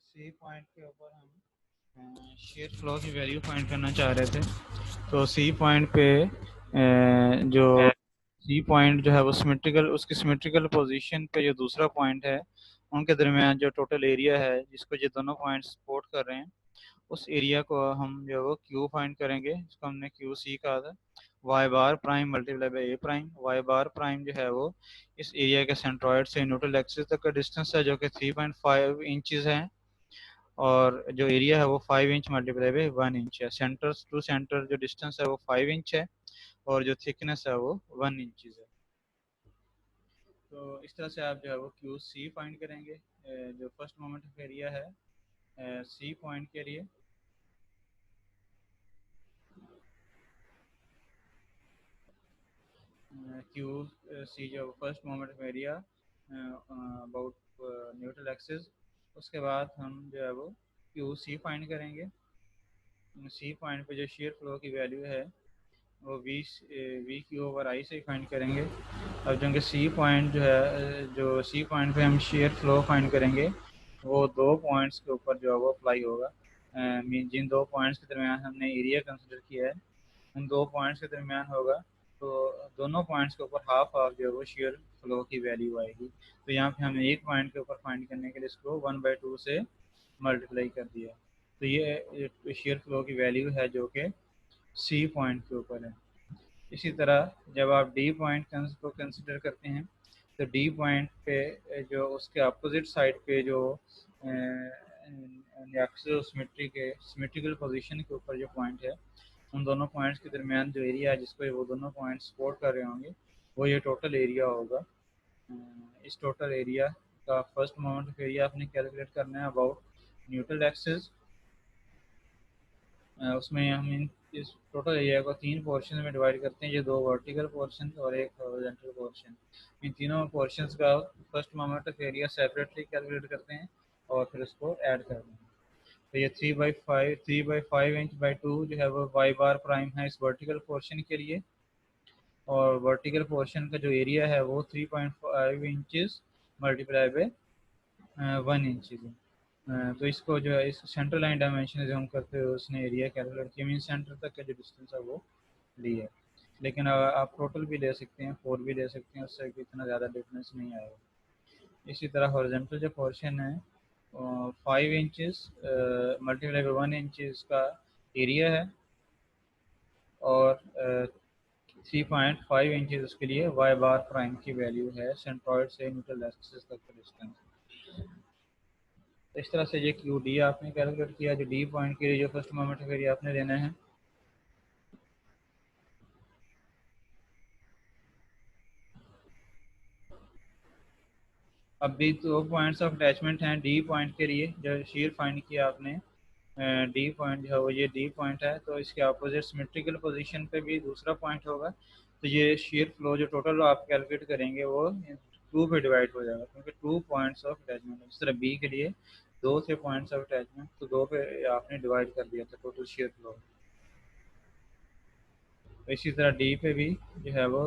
C point के ऊपर हम शेयर फ्लो की वैल्यू फाइंड करना चाह रहे थे। तो सी पॉइंट पे जो सी पॉइंट जो है वो सिमेट्रिकल, उसकी सिमेट्रिकल पोजीशन पे जो दूसरा पॉइंट है उनके दरमियान जो टोटल एरिया है जिसको ये दोनों पॉइंट सपोर्ट कर रहे हैं, उस एरिया को हम जो है वो क्यू फाइंड करेंगे, जिसको हमने क्यू सी कहा था। Y bar prime multiply by a prime. Y bar prime जो है वो इस एरिया के सेंट्रॉइड से न्यूट्रल एक्सिस तक का डिस्टेंस है, जो कि 3.5 इंचज़ है। और जो एरिया है वो 5 इंच मल्टीप्लाई बाई 1 इंच है। सेंटर टू सेंटर जो डिस्टेंस है वो 5 इंच है और जो थिकनेस है वो 1 इंचज़ है। तो इस तरह से आप जो है वो क्यू सी फाइंड करेंगे। जो फर्स्ट मोमेंट ऑफ एरिया है सी पॉइंट के लिए, क्यू सी जो first moment of area about neutral axis, उसके बाद हम जो है वो क्यू सी फाइंड करेंगे। सी पॉइंट पे जो शेयर फ्लो की वैल्यू है वो वी क्यू ओवर आई से फाइंड करेंगे। अब जो सी पॉइंट जो है, जो सी पॉइंट पे हम शेयर फ्लो फाइंड करेंगे वो दो पॉइंट्स के ऊपर जो है वो अप्लाई होगा। मीन जिन दो पॉइंट्स के दरमियान हमने एरिया कंसिडर किया है उन दो पॉइंट्स के दरमियान होगा। तो दोनों पॉइंट्स के ऊपर हाफ हाफ जो है वो शेयर फ्लो की वैल्यू आएगी। तो यहाँ पे हमने एक पॉइंट के ऊपर फाइंड करने के लिए इसको 1/2 से मल्टीप्लाई कर दिया। तो ये शेयर फ्लो की वैल्यू है जो कि सी पॉइंट के ऊपर है। इसी तरह जब आप डी पॉइंट को कंसिडर करते हैं तो डी पॉइंट पे जो उसके अपोजिट साइड पे जो सिमेट्री के सिमेट्रिकल पोजीशन के ऊपर जो पॉइंट है, उन दोनों पॉइंट्स के दरमियान जो एरिया है जिसको वो दोनों पॉइंट सपोर्ट कर रहे होंगे वो ये टोटल एरिया होगा। इस टोटल एरिया का फर्स्ट मोमेंट ऑफ एरिया आपने कैलकुलेट करना है अबाउट न्यूट्रल एक्सिस। उसमें हम इस टोटल एरिया को तीन पोर्शन में डिवाइड करते हैं, ये दो वर्टिकल पोर्शन और एक हॉरिजॉन्टल पोर्शन। इन तीनों पोर्शंस का first moment of area separately calculate करते हैं और फिर उसको ऐड करते हैं। तो ये 3/5 इंच बाई 2 जो है वो वाई बार प्राइम है इस वर्टिकल पोर्शन के लिए, और वर्टिकल पोर्शन का जो एरिया है वो 3.5 इंचज़ मल्टीप्लाई बाई 1 इंचज़ है। तो इसको जो है इस सेंटर लाइन डायमेंशन जो हम करते हुए उसने एरिया कैलकुलेट किया, मीन सेंटर तक का जो डिस्टेंस है वो लिया। लेकिन आप टोटल भी ले सकते हैं, 4 भी ले सकते हैं, उससे इतना ज़्यादा डिफरेंस नहीं आएगा। इसी तरह हॉरिजॉन्टल जो पोर्शन है 5 इंचज़ मल्टीप्लाई बाई 1 इंचज़ का एरिया है और 3.5 इंचज़ उसके लिए वाई बार प्राइम की वैल्यू है सेंट्रॉइड से न्यूट्रल एक्सिस तक का डिस्टेंस। तो इस तरह से ये क्यू डी आपने कैलकुलेट किया। जो डी पॉइंट के लिए जो फर्स्ट मोमेंट ऑफ एरिया आपने लेना है अब भी दो पॉइंट्स ऑफ अटैचमेंट हैं डी पॉइंट के लिए जो शेयर फाइंड किया आपने। डी पॉइंट जो है वो ये डी पॉइंट है, तो इसके अपोजिट सिमेट्रिकल पोजीशन पे भी दूसरा पॉइंट होगा। तो ये शेयर फ्लो जो टोटल आप कैलकुलेट करेंगे वो 2 पे डिवाइड हो जाएगा, क्योंकि 2 पॉइंट्स ऑफ अटैचमेंट है। इस तरह बी के लिए 2 थे पॉइंट्स ऑफ अटैचमेंट, तो 2 पे आपने डिवाइड कर दिया था टोटल शेयर फ्लो। इसी तरह डी पे भी जो है वो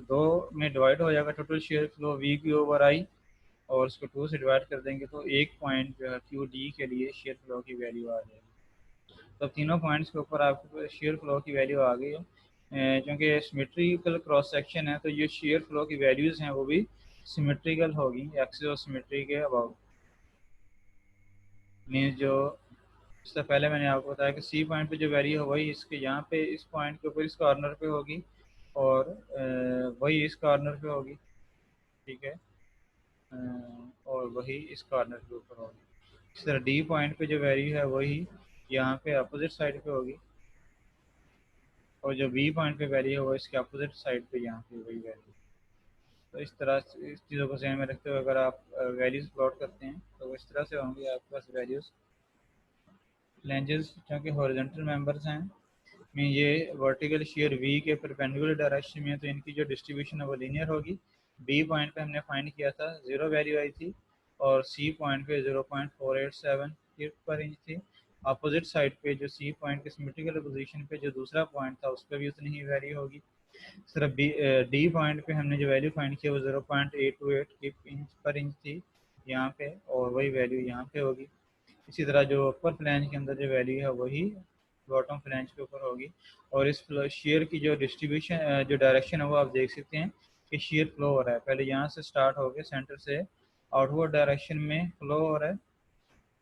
2 में डिवाइड हो जाएगा total share flow we Q over आई, और उसको 2 से डिवाइड कर देंगे तो एक पॉइंट जो है क्यू डी के लिए शेयर फ्लो की वैल्यू आ जाएगी। तो तीनों पॉइंट्स के ऊपर आपको शेयर फ्लो की वैल्यू आ गई है। क्योंकि सिमेट्रिकल क्रॉस सेक्शन है तो ये शेयर फ्लो की वैल्यूज़ हैं वो भी सिमेट्रिकल होगी एक्सिस ऑफ सिमेट्री के अबाउट। मीन्स जो इससे पहले मैंने आपको बताया कि सी पॉइंट पे जो वैल्यू है वही इसके यहाँ पे इस पॉइंट के ऊपर इस कॉर्नर पे होगी और वही इस कॉर्नर पे होगी, ठीक है, और वही इस कॉर्नर के ऊपर होगी। इस तरह डी पॉइंट पे जो वैल्यू है वही यहाँ पे अपोजिट साइड पे होगी, और जो बी पॉइंट पे वैल्यू है वो इसके अपोजिट साइड पे यहाँ पे वही वैल्यू। तो इस तरह से इस चीज़ों को ध्यान में रखते हुए अगर आप वैल्यूज़ प्लॉट करते हैं तो वो इस तरह से होंगी आपके पास वैल्यूज़। फ्लैंजेस क्योंकि हॉरिजॉन्टल मेंबर्स हैं में ये वर्टिकल शेयर वी के परपेंडिकुलर डायरेक्शन में है, तो इनकी जो डिस्ट्रीब्यूशन है वो लीनियर होगी। बी पॉइंट पे हमने फाइंड किया था 0 वैल्यू आई थी और सी पॉइंट पे 0.487 पर इंच थी। अपोजिट साइड पे जो सी पॉइंट के सिमेट्रिकल पोजीशन पे जो दूसरा पॉइंट था उस पर भी उतनी ही वैल्यू होगी। सिर्फ डी पॉइंट पे हमने जो वैल्यू फाइंड किया वो 0.828 इंच पर इंच थी यहाँ पे, और वही वैल्यू यहाँ पे होगी। इसी तरह जो अपर फ्लैंज के अंदर जो वैल्यू है वही बॉटम फ्लैंज के ऊपर होगी। और इस शेयर की जो डिस्ट्रीब्यूशन जो डायरेक्शन है वो आप देख सकते हैं कि शेयर फ्लो हो रहा है। पहले यहाँ से स्टार्ट हो गया सेंटर से आउटवर्ड डायरेक्शन में फ्लो हो रहा है,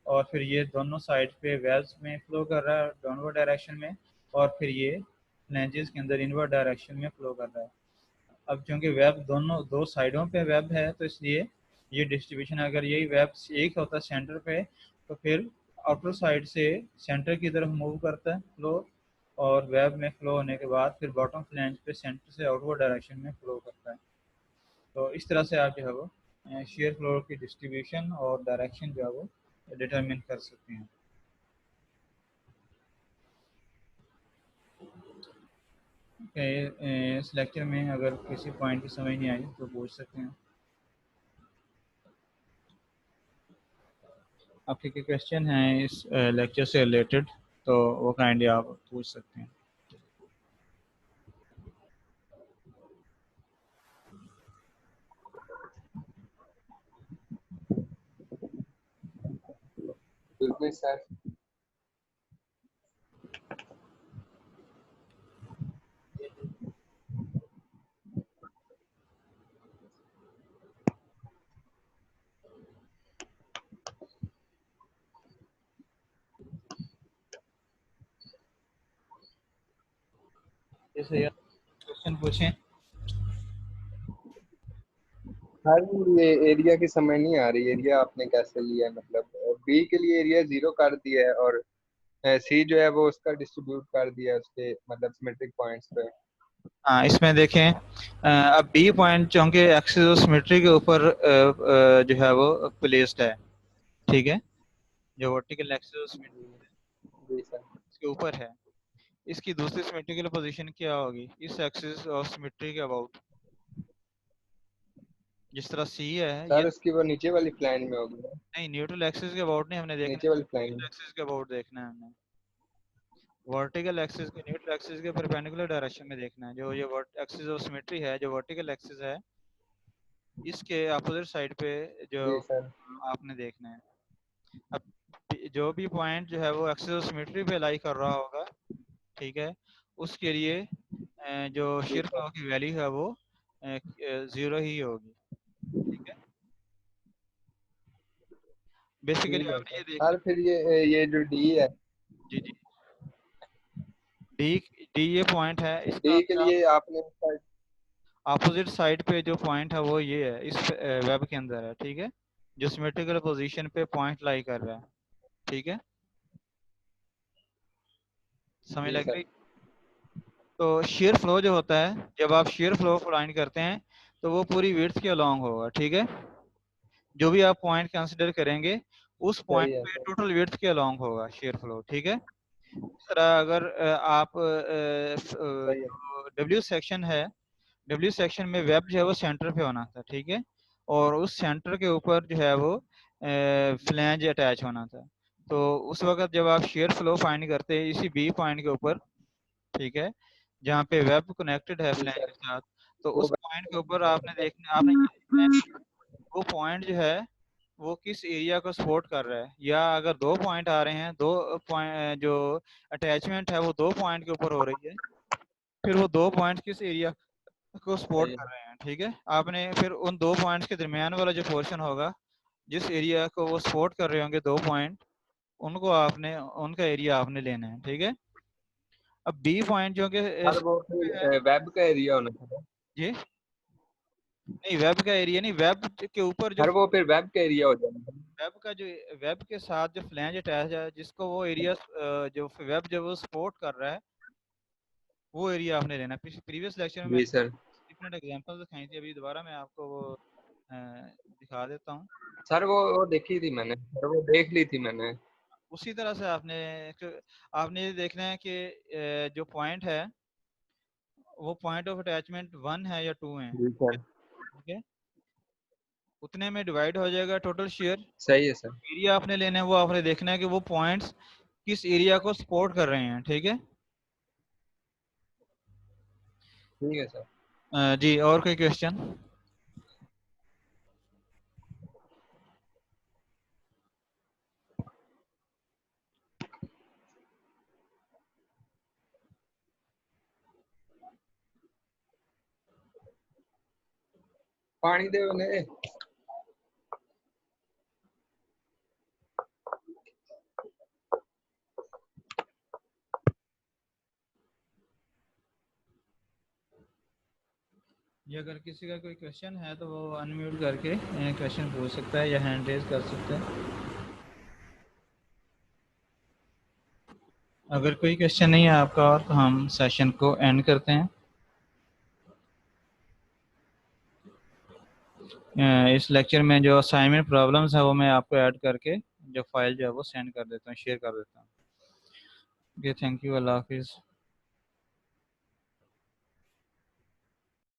और फिर ये दोनों साइड पे वेब्स में फ्लो कर रहा है डाउनवर्ड डायरेक्शन में, और फिर ये फ्लैंजेस के अंदर इनवर्ड डायरेक्शन में फ्लो कर रहा है। अब चूंकि वेब दोनों दो साइडों पे वेब है तो इसलिए ये डिस्ट्रीब्यूशन, अगर यही वेब एक होता सेंटर पे तो फिर आउटर साइड से सेंटर की तरफ मूव करता है फ्लो, और वेब में फ्लो होने के बाद फिर बॉटम फ्लैंज पे सेंटर से आउटवर्ड डायरेक्शन में फ्लो करता है। तो इस तरह से आप जो है वो शेयर फ्लो की डिस्ट्रीब्यूशन और डायरेक्शन जो है वो डिटरमिन कर सकते हैं। इस लेक्चर में अगर किसी पॉइंट की समझ नहीं आई तो पूछ सकते हैं। आपके कोई क्वेश्चन हैं इस लेक्चर से रिलेटेड तो वो काइंडली आप पूछ सकते हैं। बिल्कुल सर। जैसे क्वेश्चन पूछें। सर ये एरिया की समझ नहीं आ रही, एरिया आपने कैसे लिया है? मतलब बी के लिए एरिया 0 कर दिया है और सी जो है वो उसका डिस्ट्रीब्यूट कर दिया है उसके मतलब सिमेट्रिक पॉइंट्स पे। हाँ, इसमें देखें अब बी पॉइंट चूंकि एक्सिस ऑफ सिमेट्री के ऊपर जो है वो प्लेस्ड है, ठीक है, जो वर्टिकल एक्सिस ऑफ सिमेट्री जी सर। इसके ऊपर है। इसकी दूसरी सिमेट्रिकल पोजीशन क्या होगी इस एक्सिस ऑफ सिमेट्री के अबाउट? जिस तरह सी है ये, सर उसकी वो नीचे वाली फ्लैंज में होगी ना? नहीं न्यूट्रल एक्सिस के अबाउट नहीं हमने देखना नीचे है, वाली फ्लैंज वर्टिकल में। एक्सिस के अबाउट देखना है हमने। वर्टिकल एक्सिस के न्यूट्रल एक्सिस के परपेंडिकुलर डायरेक्शन में देखना है। जो ये एक्सिस ऑफ सिमेट्री है, जो वर्टिकल एक्सिस है, इसके अपोजिट साइड पे जो जी सर। आपने देखना है। अब जो भी पॉइंट जो है वो एक्सिस ऑफ सिमेट्री पे लाई कर रहा होगा, ठीक है, उसके लिए जो जी शेयर सर। फ्लो की वैल्यू है वो 0 ही होगी, ठीक है। बेसिकली ठीक है आपने सर। ये सर देखना। फिर ये जो डी है, जी जी, डी डी ये पॉइंट है, इसका डी के लिए आपने अपोजिट साइड पे जो पॉइंट है वो ये है, इस वेब के अंदर है, ठीक है, जो सिमेट्रिकल पोजीशन पे पॉइंट लाई कर रहा है, ठीक है, समझ जी लग सर। रही? तो शेयर फ्लो जो होता है, जब आप शेयर फ्लो फाइंड करते हैं तो वो पूरी विड्थ के अलोंग होगा, ठीक है। जो भी आप पॉइंट कंसिडर करेंगे उस पॉइंट सही है पे सर। टोटल विड्थ के अलोंग होगा शेयर फ्लो, ठीक है। इस तरह अगर आप सही है। जो डब्ल्यू सेक्शन है, डब्ल्यू सेक्शन में वेब जो है वो सेंटर पे होना था, ठीक है, और उस सेंटर के ऊपर जो है वो फ्लैंज अटैच होना था। तो उस वक्त जब आप शेयर फ्लो फाइंड करते हैं इसी बी पॉइंट के ऊपर, ठीक है, जहाँ पे वेब कनेक्टेड है जी फ्लैंज सर। के साथ, तो वो उस पॉइंट के ऊपर आपने ये देखना है कि वो पॉइंट जो है वो किस एरिया को सपोर्ट कर रहा है, या अगर दो पॉइंट आ रहे हैं, दो पॉइंट जो अटैचमेंट है वो दो पॉइंट के ऊपर हो रही है, फिर वो दो पॉइंट किस एरिया को सपोर्ट सही कर है। रहे हैं, ठीक है। आपने फिर उन दो पॉइंट्स के दरमियान वाला जो पोर्शन होगा, जिस एरिया को वो सपोर्ट कर रहे होंगे दो पॉइंट, उनको आपने उनका एरिया आपने लेना है, ठीक है। अब बी पॉइंट जो कि सर वो है, फिर वेब का एरिया होना था। जी नहीं, वेब का एरिया नहीं, वेब के ऊपर जो सर वो फिर वेब का एरिया हो जाएगा। वेब का जो वेब के साथ जो फ्लैंज अटैच है, जिसको वो एरिया जो वेब जो वो सपोर्ट कर रहा है, वो एरिया आपने लेना है। प्रीवियस लेक्चर में जी मैंने सर। डिफरेंट एग्जांपल दिखाई थी, अभी दोबारा मैं आपको वो दिखा देता हूँ। सर वो देखी थी मैंने, सर वो देख ली थी मैंने। उसी तरह से आपने ये देखना है कि जो पॉइंट है वो पॉइंट ऑफ अटैचमेंट 1 है या 2 है, जी सर। ठीक है, उतने में डिवाइड हो जाएगा टोटल शेयर। सही है सर। एरिया आपने लेना है, वो आपने देखना है कि वो पॉइंट्स किस एरिया को सपोर्ट कर रहे हैं, ठीक है। ठीक है सर। जी, और कोई क्वेश्चन? पानी दे उन्हें। ये अगर किसी का कोई क्वेश्चन है तो वो अनम्यूट करके क्वेश्चन पूछ सकता है या हैंड रेज कर सकता है। अगर कोई क्वेश्चन नहीं है आपका और तो हम सेशन को एंड करते हैं। इस लेक्चर में जो असाइनमेंट प्रॉब्लम्स है वो मैं आपको ऐड करके जो फाइल जो है वो सेंड कर देता हूँ, शेयर कर देता हूँ। ओके, थैंक यू, अल्लाह हाफिज़।